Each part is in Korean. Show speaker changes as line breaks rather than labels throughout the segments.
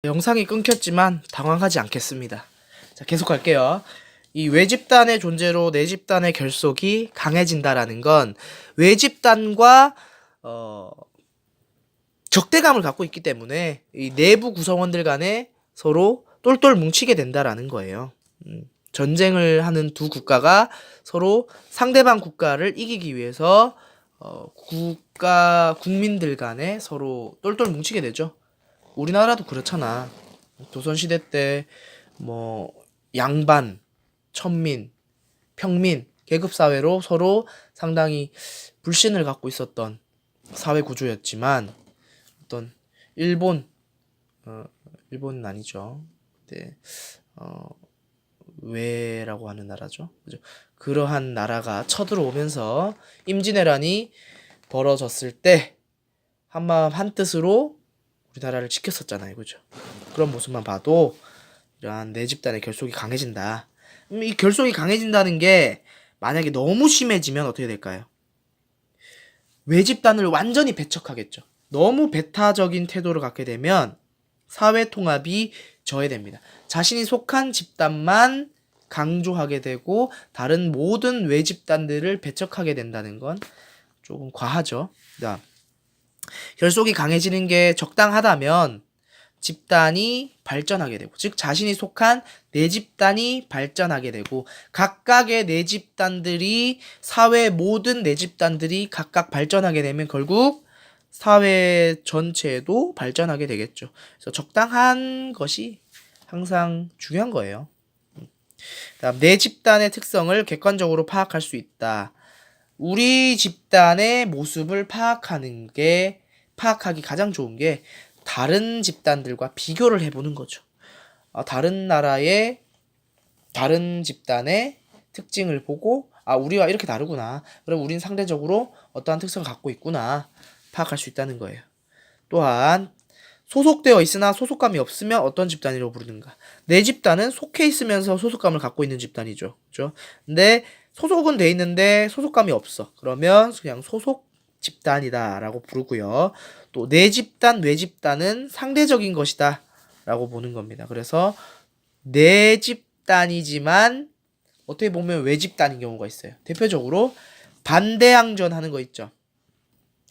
영상이 끊겼지만 당황하지 않겠습니다. 자, 계속 할게요. 이 외집단의 존재로 내집단의 결속이 강해진다라는 건 외집단과 적대감을 갖고 있기 때문에 이 내부 구성원들 간에 서로 똘똘 뭉치게 된다라는 거예요. 전쟁을 하는 두 국가가 서로 상대방 국가를 이기기 위해서 국민들 간에 서로 똘똘 뭉치게 되죠. 우리나라도 그렇잖아. 조선시대 때 뭐 양반, 천민, 평민, 계급사회로 서로 상당히 불신을 갖고 있었던 사회 구조였지만 어떤 일본은 아니죠. 그때 외라고 하는 나라죠. 그죠? 그러한 나라가 쳐들어오면서 임진왜란이 벌어졌을 때 한마음 한뜻으로 우리나라를 지켰었잖아요. 그죠? 그런 모습만 봐도 이러한 내 집단의 결속이 강해진다. 이 결속이 강해진다는 게 만약에 너무 심해지면 어떻게 될까요? 외집단을 완전히 배척하겠죠. 너무 배타적인 태도를 갖게 되면 사회 통합이 저해됩니다. 자신이 속한 집단만 강조하게 되고 다른 모든 외집단들을 배척하게 된다는 건 조금 과하죠. 결속이 강해지는 게 적당하다면 집단이 발전하게 되고, 즉 자신이 속한 내 집단이 발전하게 되고, 각각의 내 집단들이 사회 모든 내 집단들이 각각 발전하게 되면 결국 사회 전체도 발전하게 되겠죠. 그래서 적당한 것이 항상 중요한 거예요. 다음, 내 집단의 특성을 객관적으로 파악할 수 있다. 우리 집단의 모습을 파악하기 가장 좋은 게 다른 집단들과 비교를 해보는 거죠. 다른 나라의 다른 집단의 특징을 보고 우리와 이렇게 다르구나. 그럼 우린 상대적으로 어떠한 특성을 갖고 있구나. 파악할 수 있다는 거예요. 또한 소속되어 있으나 소속감이 없으면 어떤 집단이라고 부르는가. 내 집단은 속해 있으면서 소속감을 갖고 있는 집단이죠. 그렇죠? 근데 소속은 돼 있는데 소속감이 없어. 그러면 그냥 소속 집단이다라고 부르고요. 또 내 집단, 외 집단은 상대적인 것이다 라고 보는 겁니다. 그래서 내 집단이지만 어떻게 보면 외 집단인 경우가 있어요. 대표적으로 반대항전 하는 거 있죠.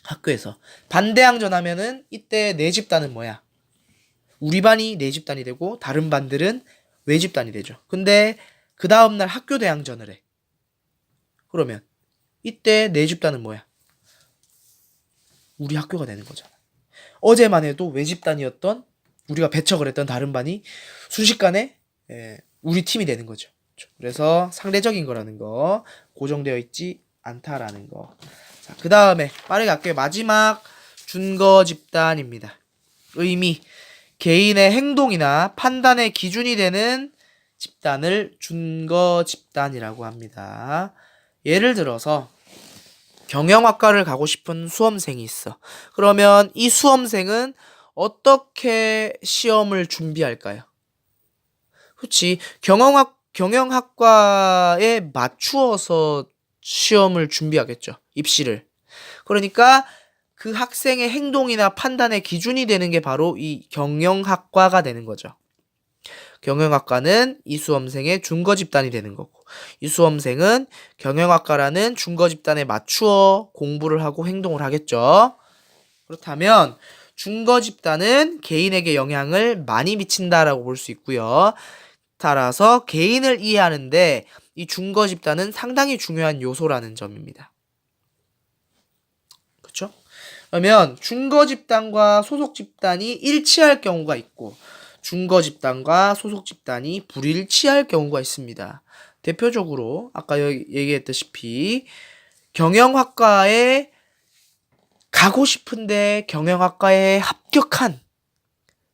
학교에서 반대항전 하면은 이때 내 집단은 뭐야? 우리 반이 내 집단이 되고 다른 반들은 외 집단이 되죠. 근데 그 다음날 학교 대항전을 해. 그러면 이때 내 집단은 뭐야? 우리 학교가 되는 거잖아. 어제만 해도 외 집단이었던 우리가 배척을 했던 다른 반이 순식간에 우리 팀이 되는 거죠. 그래서 상대적인 거라는 거, 고정되어 있지 않다라는 거. 자, 그 다음에 빠르게 갈게요. 마지막 준거 집단입니다. 의미, 개인의 행동이나 판단의 기준이 되는 집단을 준거 집단이라고 합니다. 예를 들어서 경영학과를 가고 싶은 수험생이 있어. 그러면 이 수험생은 어떻게 시험을 준비할까요? 그렇지. 경영학과에 맞추어서 시험을 준비하겠죠. 입시를. 그러니까 그 학생의 행동이나 판단의 기준이 되는 게 바로 이 경영학과가 되는 거죠. 경영학과는 이 수험생의 준거 집단이 되는 거고, 이 수험생은 경영학과라는 준거 집단에 맞추어 공부를 하고 행동을 하겠죠. 그렇다면 준거 집단은 개인에게 영향을 많이 미친다라고 볼 수 있고요. 따라서 개인을 이해하는데 이 준거 집단은 상당히 중요한 요소라는 점입니다. 그렇죠? 그러면 준거 집단과 소속 집단이 일치할 경우가 있고 준거 집단과 소속 집단이 불일치할 경우가 있습니다. 대표적으로 아까 얘기했다시피 경영학과에 가고 싶은데 경영학과에 합격한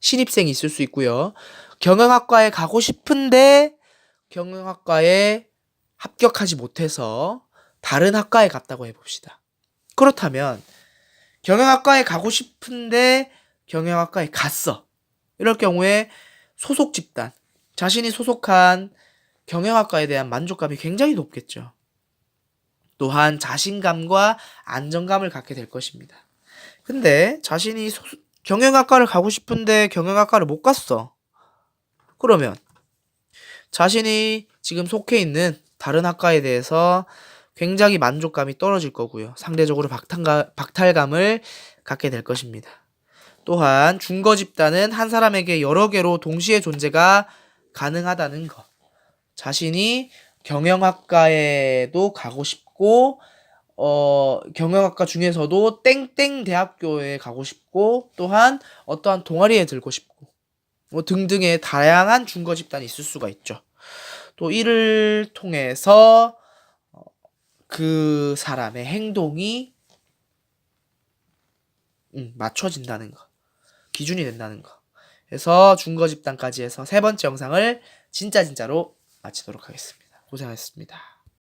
신입생이 있을 수 있고요. 경영학과에 가고 싶은데 경영학과에 합격하지 못해서 다른 학과에 갔다고 해봅시다. 그렇다면 경영학과에 가고 싶은데 경영학과에 갔어. 이럴 경우에 소속 집단, 자신이 소속한 경영학과에 대한 만족감이 굉장히 높겠죠. 또한 자신감과 안정감을 갖게 될 것입니다. 근데 자신이 경영학과를 가고 싶은데 경영학과를 못 갔어. 그러면 자신이 지금 속해 있는 다른 학과에 대해서 굉장히 만족감이 떨어질 거고요. 상대적으로 박탈감을 갖게 될 것입니다. 또한 중거 집단은 한 사람에게 여러 개로 동시에 존재가 가능하다는 것. 자신이 경영학과에도 가고 싶고 경영학과 중에서도 땡땡 대학교에 가고 싶고 또한 어떠한 동아리에 들고 싶고 뭐 등등의 다양한 중거 집단이 있을 수가 있죠. 또 이를 통해서 그 사람의 행동이 맞춰진다는 거. 기준이 된다는 거. 그래서 중거 집단까지 해서 세 번째 영상을 진짜로 마치도록 하겠습니다. 고생하셨습니다.